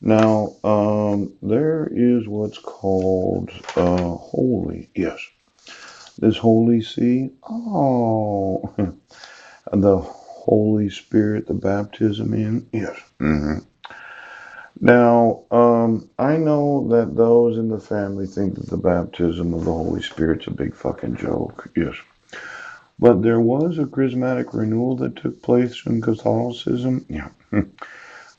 Now, there is what's called holy. Yes, this holy see. Oh, the Holy Spirit, the baptism in. Yes. Now, I know that those in the family think that the baptism of the Holy Spirit's a big fucking joke. Yes. But there was a charismatic renewal that took place in Catholicism. Yeah.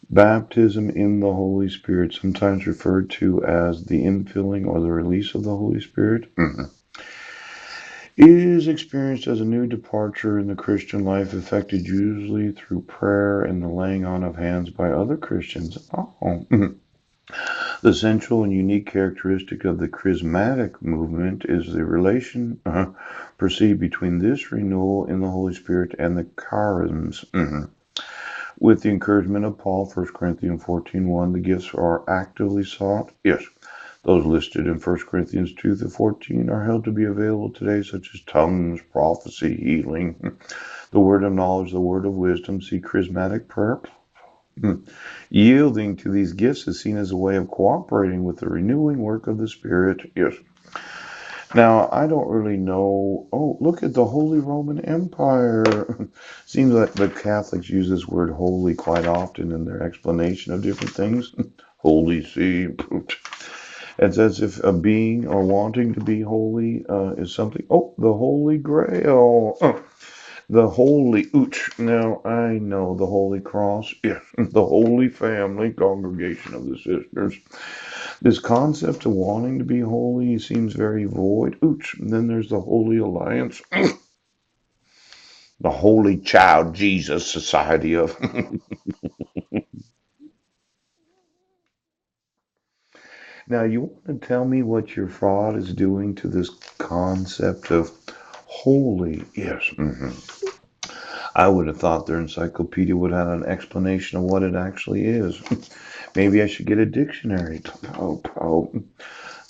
Baptism in the Holy Spirit, sometimes referred to as the infilling or the release of the Holy Spirit, is experienced as a new departure in the Christian life, effected usually through prayer and the laying on of hands by other Christians. Oh. The central and unique characteristic of the charismatic movement is the relation perceived between this renewal in the Holy Spirit and the charisms. With the encouragement of Paul, 1 Corinthians 14:1, the gifts are actively sought. Yes, those listed in 1 Corinthians 2 to 14 are held to be available today, such as tongues, prophecy, healing, the word of knowledge, the word of wisdom. See charismatic prayer. Yielding to these gifts is seen as a way of cooperating with the renewing work of the Spirit. Yes. Now, I don't really know. Oh, look at the Holy Roman Empire. Seems like the Catholics use this word holy quite often in their explanation of different things. Holy See. It's as if a being or wanting to be holy is something. Oh, the Holy Grail. The Holy Ouch. Now, I know the Holy Cross. Yes, the Holy Family, Congregation of the Sisters. This concept of wanting to be holy seems very void. Ouch. And then there's the Holy Alliance, the Holy Child Jesus Society of. Now, you want to tell me what your fraud is doing to this concept of holy? Yes. I would have thought their encyclopedia would have an explanation of what it actually is. Maybe I should get a dictionary. Oh,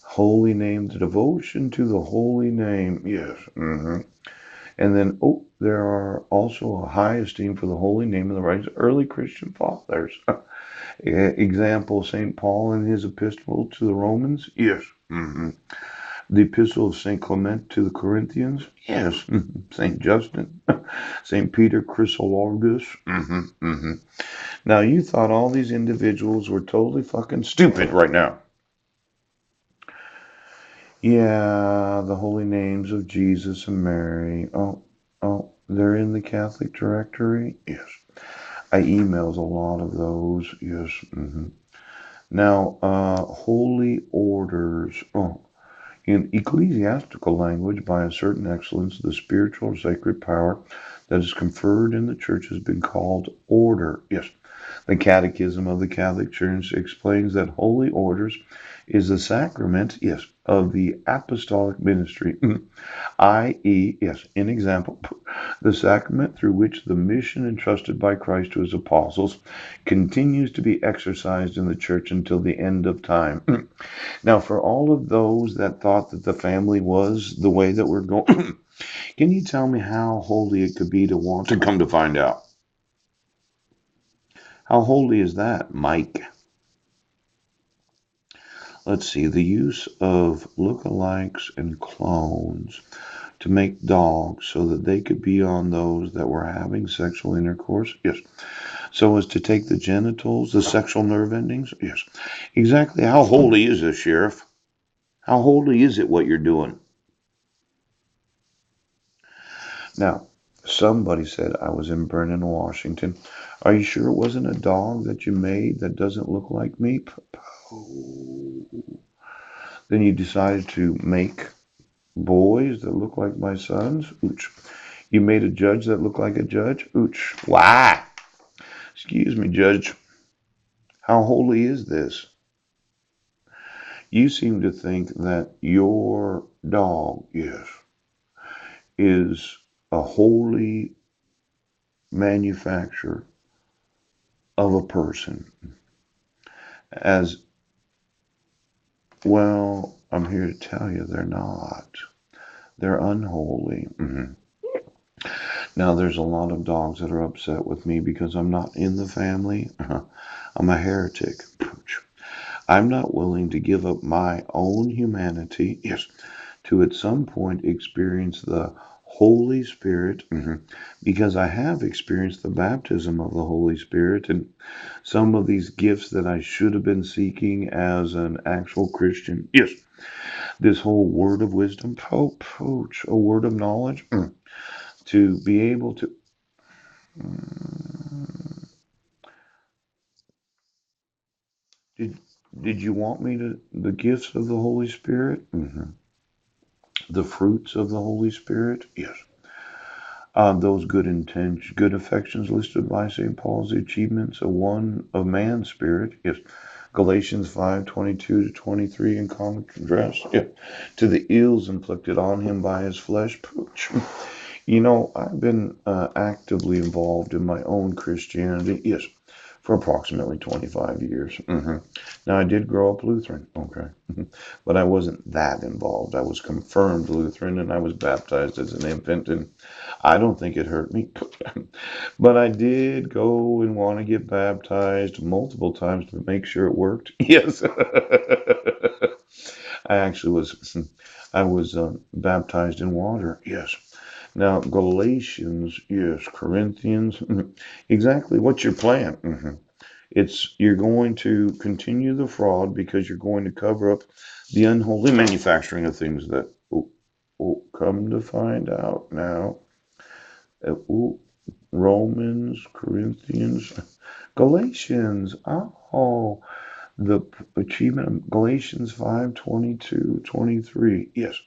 holy name, the devotion to the holy name. Yes. And then, there are also a high esteem for the holy name of the writings of early Christian fathers. Example, St. Paul in his epistle to the Romans. Yes. The epistle of St. Clement to the Corinthians. Yes. St. Justin. St. Peter Chrysologus. Now, you thought all these individuals were totally fucking stupid right now. Yeah, the holy names of Jesus and Mary. They're in the Catholic directory? Yes. I emails a lot of those. Yes. Now, holy orders. In ecclesiastical language, by a certain excellence, the spiritual or sacred power that is conferred in the church has been called order. Yes. The Catechism of the Catholic Church explains that holy orders is the sacrament, yes, of the apostolic ministry, i.e., yes, in example, the sacrament through which the mission entrusted by Christ to his apostles continues to be exercised in the church until the end of time. Now, for all of those that thought that the family was the way that we're going, can you tell me how holy it could be to want to come to find out? How holy is that, Mike? Let's see, the use of lookalikes and clones to make dogs so that they could be on those that were having sexual intercourse. Yes. So as to take the genitals, the sexual nerve endings. Yes. Exactly how holy is this, Sheriff? How holy is it what you're doing? Now, somebody said I was in Vernon, Washington. Are you sure it wasn't a dog that you made that doesn't look like me? Oh. Then you decided to make boys that look like my sons? Ooch. You made a judge that looked like a judge? Ooch. Why? Excuse me, Judge. How holy is this? You seem to think that your dog, yes, is a holy manufacture of a person. As well, I'm here to tell you they're not. They're unholy. Now, there's a lot of dogs that are upset with me because I'm not in the family. I'm a heretic. I'm not willing to give up my own humanity, yes, to at some point experience the Holy Spirit, because I have experienced the baptism of the Holy Spirit and some of these gifts that I should have been seeking as an actual Christian. Yes, this whole word of wisdom, a word of knowledge, to be able to. Did did you want me to the gifts of the Holy Spirit? The fruits of the Holy Spirit? Yes. Those good intentions, good affections listed by St. Paul's the achievements of one of man's spirit. Yes. Galatians 5:22 to 23 in contrast. Yeah. To the ills inflicted on him by his flesh. I've been actively involved in my own Christianity. Yes. For approximately 25 years. Now, I did grow up Lutheran, okay, but I wasn't that involved. I was confirmed Lutheran and I was baptized as an infant, and I don't think it hurt me. But I did go and want to get baptized multiple times to make sure it worked. Yes. I actually was, I was baptized in water. Yes. Now, Galatians, yes, Corinthians, exactly. What's your plan? It's you're going to continue the fraud because you're going to cover up the unholy manufacturing of things that come to find out now. Oh, Romans, Corinthians, Galatians. Oh, the achievement of Galatians 5:22-23. Yes.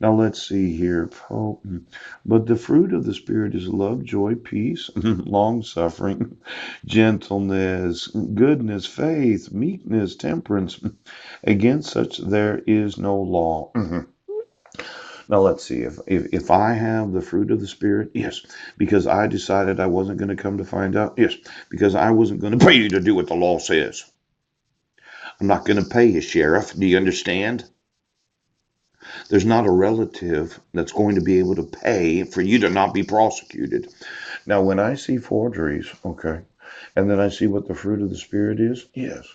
Now let's see here. But the fruit of the Spirit is love, joy, peace, long suffering, gentleness, goodness, faith, meekness, temperance. Against such there is no law. Now let's see. If I have the fruit of the Spirit, yes, because I decided I wasn't going to come to find out, yes, because I wasn't going to pay you to do what the law says. I'm not going to pay you, Sheriff. Do you understand? There's not a relative that's going to be able to pay for you to not be prosecuted. Now, when I see forgeries, okay, and then I see what the fruit of the Spirit is, yes,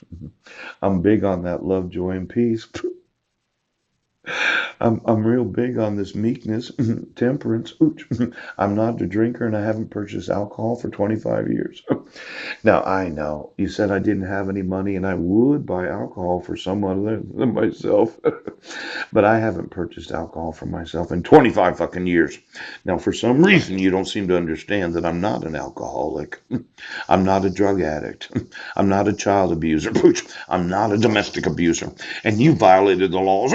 I'm big on that love, joy, and peace. I'm real big on this meekness, temperance. Ooch. I'm not a drinker and I haven't purchased alcohol for 25 years. Now, I know you said I didn't have any money and I would buy alcohol for someone other than myself, but I haven't purchased alcohol for myself in 25 fucking years. Now, for some reason, you don't seem to understand that I'm not an alcoholic. I'm not a drug addict. I'm not a child abuser. I'm not a domestic abuser. And you violated the laws.